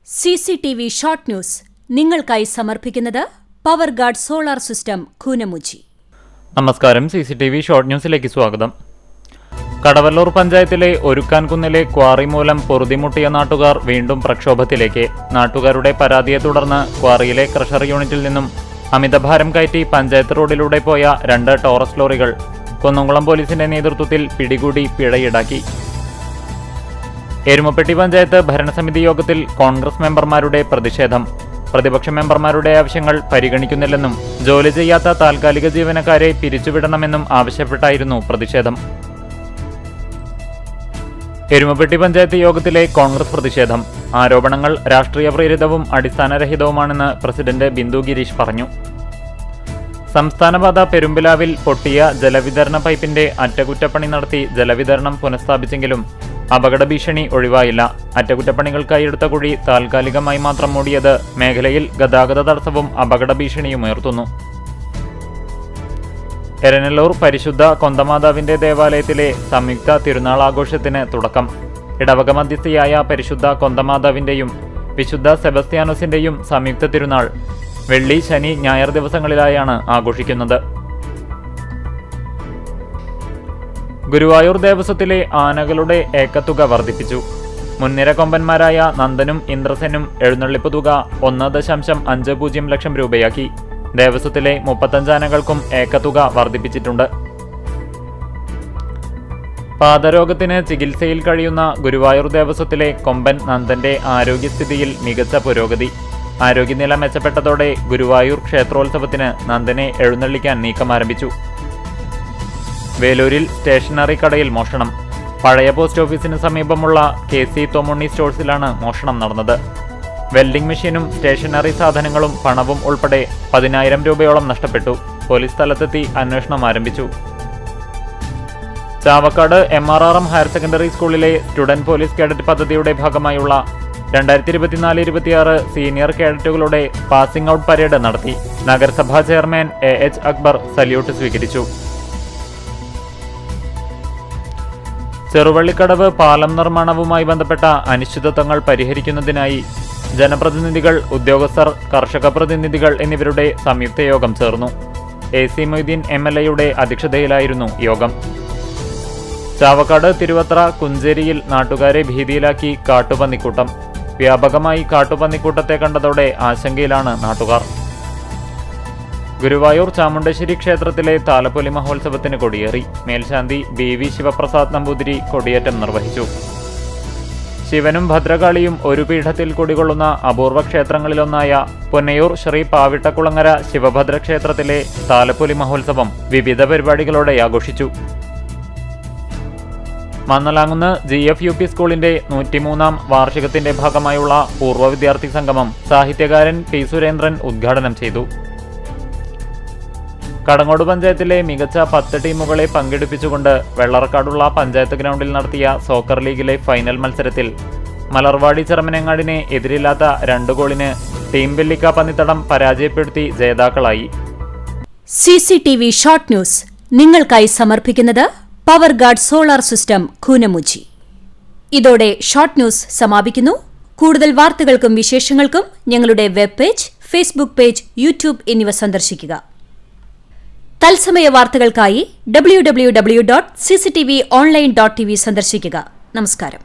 CCTV short news നിങ്ങൾക്കായി സമർപ്പിക്കുന്നത് power guard solar system Koonamuchi. നമസ്കാരം. CCTV ഷോർട്ട് ന്യൂസിലേക്ക് സ്വാഗതം. കടവല്ലൂർ പഞ്ചായത്തിലെ ഒരുക്കാൻകുന്നിലെ ക്വാറി മൂലം പൊറുതിമുട്ടിയ നാട്ടുകാർ വീണ്ടും പ്രക്ഷോഭത്തിലേക്ക്. നാട്ടുകാരുടെ പരാതിയെ തുടർന്ന് ക്വാറിയിലെ ക്രഷർ യൂണിറ്റിൽ നിന്നും അമിതഭാരം കയറ്റി പഞ്ചായത്ത് റോഡിലൂടെ പോയ 2 ടോറസ് ലോറികൾ കുന്നംകുളം പോലീസിന്റെ നേതൃത്വത്തിൽ പിടികൂടി പിഴയീടാക്കി. എരുമപ്പെട്ടി പഞ്ചായത്ത് ഭരണസമിതി യോഗത്തിൽ കോൺഗ്രസ് മെമ്പർമാരുടെ പ്രതിഷേധം. പ്രതിപക്ഷ മെമ്പർമാരുടെ ആവശ്യങ്ങൾ പരിഗണിക്കുന്നില്ലെന്നും ജോലി ചെയ്യാത്ത താൽക്കാലിക ജീവനക്കാരെ പിരിച്ചുവിടണമെന്നും ആവശ്യപ്പെട്ടായിരുന്നു പ്രതിഷേധം. എരുമപ്പെട്ടി പഞ്ചായത്ത് യോഗത്തിലെ കോൺഗ്രസ് പ്രതിഷേധം. ആരോപണങ്ങൾ രാഷ്ട്രീയ പ്രേരിതവും അടിസ്ഥാനരഹിതവുമാണെന്ന് പ്രസിഡന്റ് ബിന്ദു ഗിരീഷ് പറഞ്ഞു. സംസ്ഥാനപാത പെരുമ്പിലാവിൽ പൊട്ടിയ ജലവിതരണ പൈപ്പിന്റെ അറ്റകുറ്റപ്പണി നടത്തി ജലവിതരണം പുനഃസ്ഥാപിച്ചെങ്കിലും അപകട ഭീഷണി ഒഴിവായില്ല. അറ്റകുറ്റപ്പണികൾക്കായി എടുത്ത കുഴി താൽക്കാലികമായി മാത്രം മൂടിയത് മേഖലയിൽ ഗതാഗത തടസ്സവും അപകട ഭീഷണിയും ഉയർത്തുന്നു. എരനല്ലൂർ പരിശുദ്ധ കൊന്തമാതാവിന്റെ ദേവാലയത്തിലെ സംയുക്ത തിരുനാൾ ആഘോഷത്തിന് തുടക്കം. ഇടവക മധ്യസ്ഥയായ പരിശുദ്ധ കൊന്തമാതാവിന്റെയും വിശുദ്ധ സെബസ്ത്യാനോസിന്റെയും സംയുക്ത തിരുനാൾ വെള്ളി, ശനി, ഞായർ ദിവസങ്ങളിലായാണ് ആഘോഷിക്കുന്നത്. ഗുരുവായൂർ ദേവസ്വത്തിലെ ആനകളുടെ ഏക്കത്തുക വർദ്ധിപ്പിച്ചു. മുൻനിര കൊമ്പന്മാരായ നന്ദനും ഇന്ദ്രസെനും എഴുന്നള്ളിപ്പ് തുക 1.50 ലക്ഷം രൂപയാക്കി. ദേവസ്വത്തിലെ 35 ആനകൾക്കും ഏക്കത്തുക വർദ്ധിപ്പിച്ചിട്ടുണ്ട്. പാദരോഗത്തിന് ചികിത്സയിൽ കഴിയുന്ന ഗുരുവായൂർ ദേവസ്വത്തിലെ കൊമ്പൻ നന്ദന്റെ ആരോഗ്യസ്ഥിതിയിൽ മികച്ച പുരോഗതി. ആരോഗ്യനില മെച്ചപ്പെട്ടതോടെ ഗുരുവായൂർ ക്ഷേത്രോത്സവത്തിന് നന്ദനെ എഴുന്നള്ളിക്കാൻ നീക്കം ആരംഭിച്ചു. വേലൂരിൽ സ്റ്റേഷനറി കടയിൽ മോഷണം. പഴയ പോസ്റ്റ് ഓഫീസിന് സമീപമുള്ള KC തോമുണ്ണി സ്റ്റോഴ്സിലാണ് മോഷണം നടന്നത്. വെൽഡിംഗ് മെഷീനും സ്റ്റേഷനറി സാധനങ്ങളും പണവും ഉൾപ്പെടെ 10,000 രൂപയോളം നഷ്ടപ്പെട്ടു. പോലീസ് സ്ഥലത്തെത്തി അന്വേഷണം ആരംഭിച്ചു. ചാവക്കാട് MRRM ഹയർ സെക്കൻഡറി സ്കൂളിലെ സ്റ്റുഡന്റ് പോലീസ് കേഡറ്റ് പദ്ധതിയുടെ ഭാഗമായുള്ള 2024-26 സീനിയർ കേഡറ്റുകളുടെ പാസിംഗ് ഔട്ട് പരേഡ് നടത്തി. നഗരസഭാ ചെയർമാൻ AH അക്ബർ സല്യൂട്ട് സ്വീകരിച്ചു. ചെറുവള്ളിക്കടവ് പാലം നിർമ്മാണവുമായി ബന്ധപ്പെട്ട അനിശ്ചിതത്വങ്ങൾ പരിഹരിക്കുന്നതിനായി ജനപ്രതിനിധികൾ, ഉദ്യോഗസ്ഥർ, കർഷക പ്രതിനിധികൾ എന്നിവരുടെ സംയുക്ത യോഗം ചേർന്നു. AC മൊയ്തീൻ MLA അധ്യക്ഷതയിലായിരുന്നു യോഗം. ചാവക്കാട് തിരുവത്ര കുഞ്ചേരിയിൽ നാട്ടുകാരെ ഭീതിയിലാക്കി കാട്ടുപന്നിക്കൂട്ടം. വ്യാപകമായി കാട്ടുപന്നിക്കൂട്ടത്തെ കണ്ടതോടെ ആശങ്കയിലാണ് നാട്ടുകാർ. ഗുരുവായൂർ ചാമുണ്ടേശ്വരി ക്ഷേത്രത്തിലെ താലപ്പൊലി മഹോത്സവത്തിന് കൊടിയേറി. മേൽശാന്തി BV ശിവപ്രസാദ് നമ്പൂതിരി കൊടിയേറ്റം നിർവഹിച്ചു. ശിവനും ഭദ്രകാളിയും ഒരു പീഠത്തിൽ കുടികൊള്ളുന്ന അപൂർവ ക്ഷേത്രങ്ങളിലൊന്നായ പൊന്നയൂർ ശ്രീ പാവിട്ടക്കുളങ്ങര ശിവഭദ്ര ക്ഷേത്രത്തിലെ താലപ്പൊലി മഹോത്സവം വിവിധ പരിപാടികളോടെ ആഘോഷിച്ചു. മന്നലാങ്കുന്ന് GFUP സ്കൂളിന്റെ 103-ാം വാർഷികത്തിന്റെ ഭാഗമായുള്ള പൂർവ്വ വിദ്യാർത്ഥി സംഗമം സാഹിത്യകാരൻ P. സുരേന്ദ്രൻ ഉദ്ഘാടനം ചെയ്തു. കടങ്ങോട് പഞ്ചായത്തിലെ മികച്ച 10 ടീമുകളെ പങ്കെടുപ്പിച്ചുകൊണ്ട് വെള്ളറക്കാടുള്ള പഞ്ചായത്ത് ഗ്രൗണ്ടിൽ നടത്തിയ സോക്കർ ലീഗിലെ ഫൈനൽ മത്സരത്തിൽ മലർവാടി ചെറുമനങ്ങാടിനെ എതിരില്ലാത്ത 2 ഗോളിന് ടീം വെള്ളിക്ക പന്നിത്തടം പരാജയപ്പെടുത്തി ജേതാക്കളായി. CCTV ഷോർട്ട് ന്യൂസ് നിങ്ങൾക്കായി സമർപ്പിക്കുന്നത് power guard solar system Koonamuchi. ഇതോടെ ഷോർട്ട് ന്യൂസ് സമാപിക്കുന്നു. കൂടുതൽ വാർത്തകൾക്കും വിശേഷങ്ങൾക്കും ഞങ്ങളുടെ web page, Facebook page, YouTube എന്നിവ സന്ദർശിക്കുക. തത്സമയ വാർത്തകൾക്കായി www.cctv online.tv സന്ദർശിക്കുക. നമസ്കാരം.